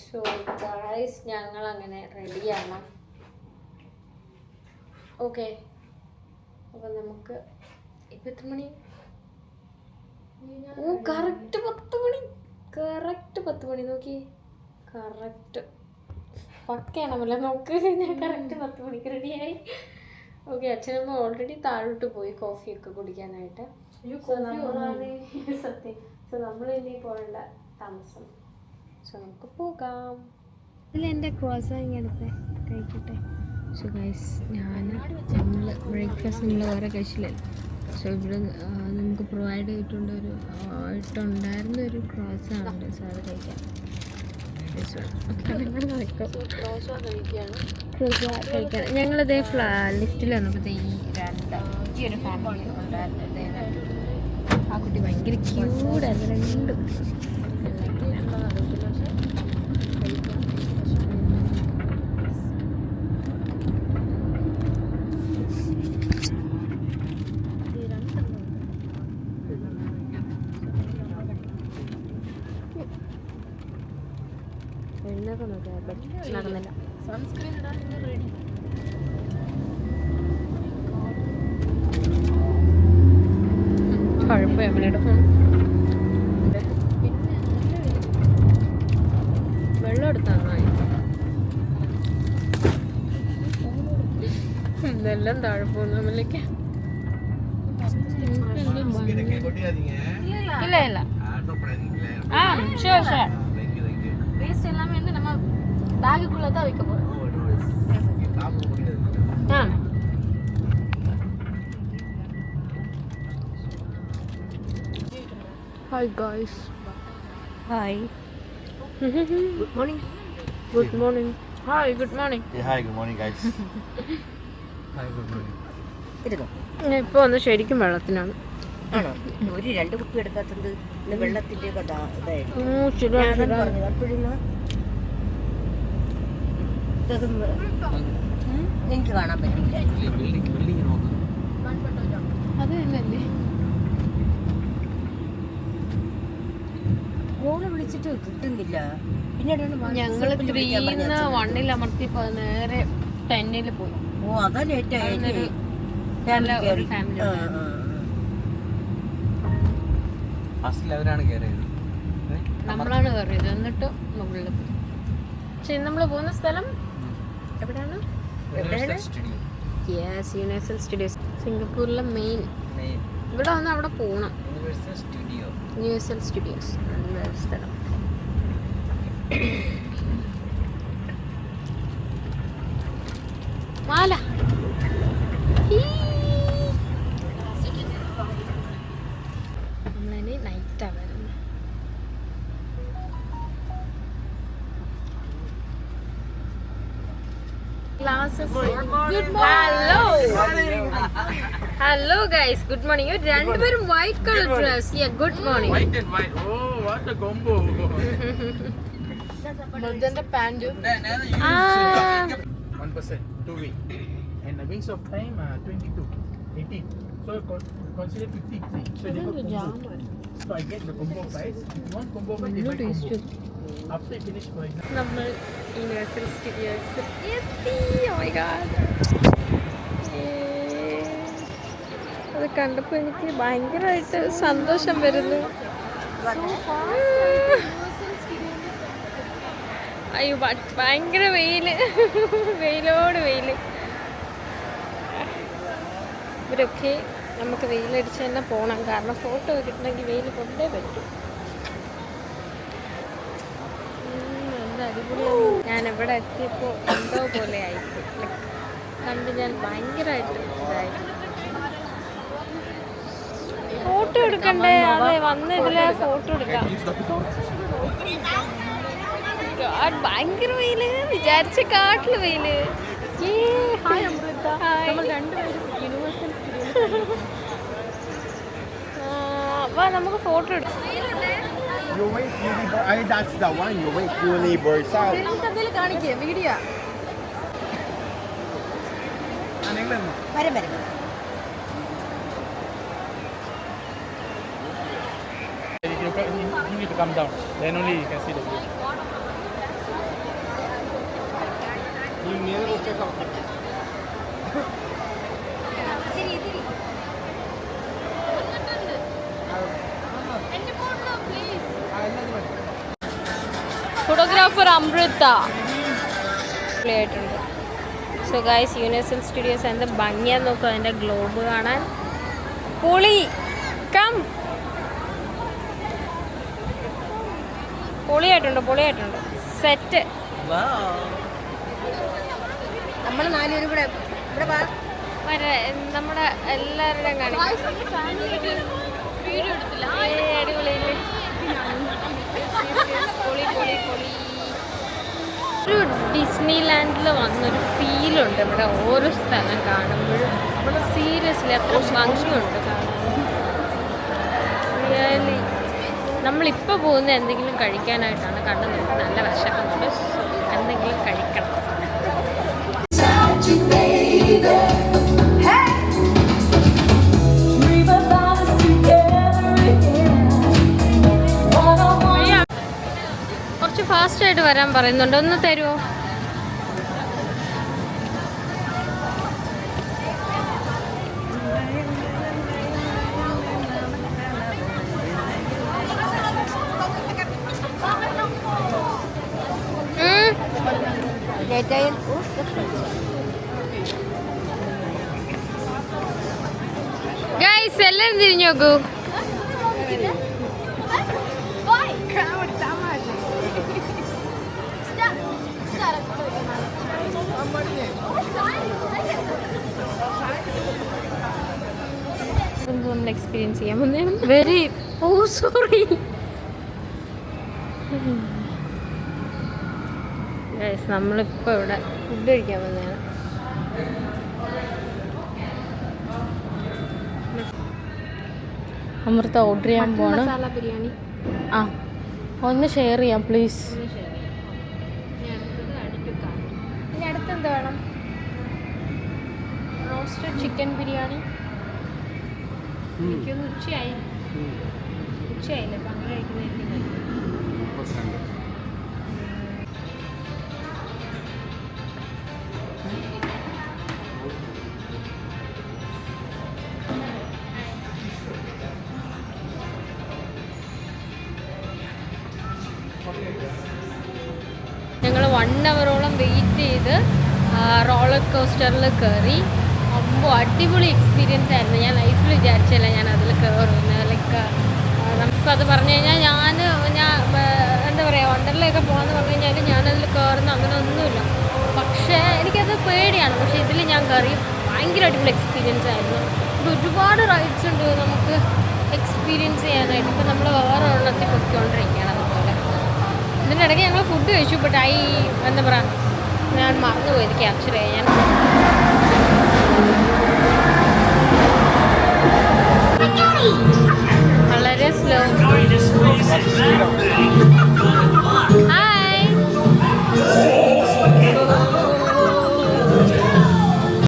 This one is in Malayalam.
സോ ഗായ്സ് ഞങ്ങൾ അങ്ങനെ റെഡിയാണ്. ഓക്കെ, അപ്പം നമുക്ക് ഇപ്പം എത്ര മണി? ഓ കറക്റ്റ് 10 മണി. കറക്റ്റ് 10 മണി. നോക്കി, കറക്റ്റ് പക്കയാണല്ലോ. നോക്ക്, ഞാൻ കറക്റ്റ് 10 മണിക്ക് റെഡിയായി. ഓക്കെ, അച്ഛനമ്മ ഓൾറെഡി താഴോട്ട് പോയി കോഫിയൊക്കെ കുടിക്കാനായിട്ട്. സത്യം. സോ നമ്മൾ ഇനി പോകേണ്ട താമസം. സോ നമുക്ക് പോകാം. ഇതിലെൻ്റെ ക്രോസാങ് എടുത്ത് കഴിക്കട്ടെ. സോ ഗൈസ്, നമ്മൾ ബ്രേക്ക്ഫാസ്റ്റ് നമ്മൾ വേറെ കഴിച്ചില്ല. സോ ഇവിടെ നമുക്ക് പ്രൊവൈഡ് ചെയ്തിട്ടുണ്ടായിരുന്ന ഒരു ക്രോസാണ്. സോ അത് കഴിക്കാം. ഞങ്ങളിതേ ലിഫ്റ്റിൽ വന്നപ്പോഴത്തേ ഈ ഒരു ഫാമിലി ഉണ്ടായിരുന്നു. ആ കുട്ടി ഭയങ്കര ക്യൂട്ടായിരുന്നു. രണ്ട് നടന്നില്ല. Sunscreen ready. കുഴപ്പമില്ല അമ്മയുടെ ഫോൺ. വെള്ളം എടുത്താൽ ഇതെല്ലാം താഴെ പോകുന്നു നമ്മളിലേക്ക്. இல்ல இல்ல ஷோர் ஷோர் வேஸ்ட் எல்லாமே வந்து நம்ம பேக்குக்குள்ள தான் வைக்க போறோம். Hi guys. Hi. Good morning. Good morning. Hi, good morning. Yeah, hi, good morning guys. Hi, good morning. ഇപ്പോൾ വന്ന് ശരിക്കും വെള്ളത്തിനാണ്. ആണോ? ഒരു 2 കുപ്പി എടുക്കാത്തത് വെള്ളത്തിന്റെ എനിക്ക് കാണാൻ പറ്റില്ല. അത് തന്നെയല്ലേ ഫോണ് വിളിച്ചിട്ട് കിട്ടുന്നില്ല. പിന്നീട് ഞങ്ങൾ 3-ന്ന് 1-ൽ അമർത്തിയപ്പോൾ നേരെ 10-ൽ പോയി. ഓ അതാ ലേറ്റ് ആയി. നമ്മളാണ് കയറിയത്. എന്നിട്ട് മുകളിൽ പോയി. പക്ഷെ നമ്മൾ പോകുന്ന സ്ഥലം എവിടെയാണ്? യൂണിവേഴ്സൽ സ്റ്റുഡിയോസ്, സിംഗപ്പൂരിലെ മെയിൻ. ഇവിടെ വന്ന് അവിടെ പോകണം. യൂണിവേഴ്സൽ സ്റ്റുഡിയോസ് നല്ല സ്ഥലം. മാല നമ്മളതിന് നൈറ്റാണ് വരുന്നത്. Hello guys, good morning. രണ്ടുപേരും white colour dress. Good morning. മുർജന്റെ പാന്റും 1% 2 week and the wings of time 22 18, so consider 53. So they got combo. So I get the combo price. If you want combo price, they buy combo. After I finish, for example, നമ്മൾ യൂണിവേഴ്സൽ സ്റ്റുഡിയോസ് എത്തി. ഓ മൈ ഗോഡ്, അത് കണ്ടപ്പോൾ എനിക്ക് ഭയങ്കരമായിട്ട് സന്തോഷം വരുന്നു. അയ്യോ ഭയങ്കര വെയില്, വെയിലോട് വെയില്. ഇവരൊക്കെ നമുക്ക് വെയിലടിച്ച് തന്നെ പോകണം, കാരണം ഫോട്ടോ കിട്ടണമെങ്കിൽ വെയിൽ കൊണ്ടേ പറ്റും. എന്താ അടിപൊളിയാണ്. ഞാൻ ഇവിടെ എത്തിയപ്പോൾ എന്തോ പോലെ ആയിപ്പോയി. കണ്ട് ഞാൻ ഭയങ്കരമായിട്ട് ഇതായി. ഫോട്ടോ എടുക്കണ്ടേ? അതെ, വന്ന ഇതിലെ ഫോട്ടോ എടുക്കാം. ഭയങ്കര വെയില്, വിചാരിച്ച കാട്ടില് വെയില്. ഹായ് അമൃത. നമ്മൾ രണ്ടുപേരും യൂണിവേഴ്സൽ വാ, നമുക്ക് ഫോട്ടോ എടുക്കാം. കാണിക്കേ വീഡിയോ. വരും വരും. you need to come down, then only you can see the view. Photographer Amrita ആയിട്ടുണ്ട്. സോ ഗൈസ്, യൂണിവേഴ്സൽ സ്റ്റുഡിയോസ് എന്ത് ഭംഗിയാന്ന് നോക്കുക. അതിൻ്റെ ഗ്ലോബ് കാണാൻ പൊളി. കം, പൊളിയായിട്ടുണ്ട് സെറ്റ്. നമ്മൾ 4 പേരും കൂടെ ഇവിടെ വാ. നമ്മുടെ എല്ലാവരുടെയും കാണിക്കും. അടിപൊളിയില്ലേ? ഒരു ഡിസ്നി ലാൻഡിൽ വന്നൊരു ഫീലുണ്ട് ഇവിടെ. ഓരോ സ്ഥലം കാണുമ്പോഴും ഇവിടെ സീരിയസ്ലി അത്ര ഭംഗിയുണ്ട് കാണാൻ. റിയലി നമ്മളിപ്പോൾ പോകുന്ന എന്തെങ്കിലും കഴിക്കാനായിട്ടാണ്. കണ്ടു നമുക്ക് നല്ല വിശക്കുന്നുണ്ട്. സോ എന്തെങ്കിലും കഴിക്കണം. കുറച്ച് ഫാസ്റ്റായിട്ട് വരാൻ പറയുന്നുണ്ട്. ഒന്ന് തരുമോ? ഗൈസ്, എല്ലാവരും തിരിഞ്ഞു നോക്കൂ. നമ്മൾ എക്സ്പീരിയൻസ് ചെയ്യാൻ വന്നതാണ്. വെരി സോറി ഗൈസ്, നമ്മളിപ്പോൾ ഇവിടെ ഫുഡ് കഴിക്കാൻ വന്നതാണ്. അമൃത ഓർഡർ ചെയ്യാൻ പോവാണ്. മസാല ബിരിയാണി. ആ, ഒന്ന് ഷെയർ ചെയ്യാം പ്ലീസ്. ഇനി അടുത്ത് എന്താ വേണം? Roasted chicken biryani. എനിക്കൊന്ന് ഉച്ചയായില്ലേ, അപ്പം അങ്ങനെ കഴിക്കുന്നതായിരിക്കും. ഞങ്ങൾ 1 അവറോളം വെയിറ്റ് ചെയ്ത് റോളർ കോസ്റ്ററിൽ കയറി. അപ്പോൾ അടിപൊളി എക്സ്പീരിയൻസ് ആയിരുന്നു. ഞാൻ ലൈഫിൽ വിചാരിച്ചില്ല ഞാൻ അതിൽ കയറുമെന്ന്. ലൈക്ക് നമുക്കത് പറഞ്ഞു കഴിഞ്ഞാൽ ഞാൻ എന്താ പറയുക, വണ്ടർലയൊക്കെ പോകാമെന്ന് പറഞ്ഞു കഴിഞ്ഞാൽ ഞാനതിൽ കയറുന്ന അങ്ങനെ ഒന്നുമില്ല. പക്ഷേ എനിക്കത് പേടിയാണ്. പക്ഷേ ഇതിൽ ഞാൻ കയറി. ഭയങ്കര അടിപൊളി എക്സ്പീരിയൻസ് ആയിരുന്നു. ഇവിടെ ഒരുപാട് റൈഡ്സ് ഉണ്ട് നമുക്ക് എക്സ്പീരിയൻസ് ചെയ്യാനായിട്ട്. ഇപ്പോൾ നമ്മൾ വേറെ ഒരെണ്ണത്തിൽ പൊയ്ക്കൊണ്ടിരിക്കുകയാണ് അതുപോലെ. ഇതിൻ്റെ ഇടയ്ക്ക് ഞങ്ങൾ ഫുഡ് കഴിച്ചു. ബട്ട് എന്താ പറയുക, ഞാൻ മറന്നുപോയത് ക്യാപ്ചർ ചെയ്യാൻ. വളരെ സ്ലോ.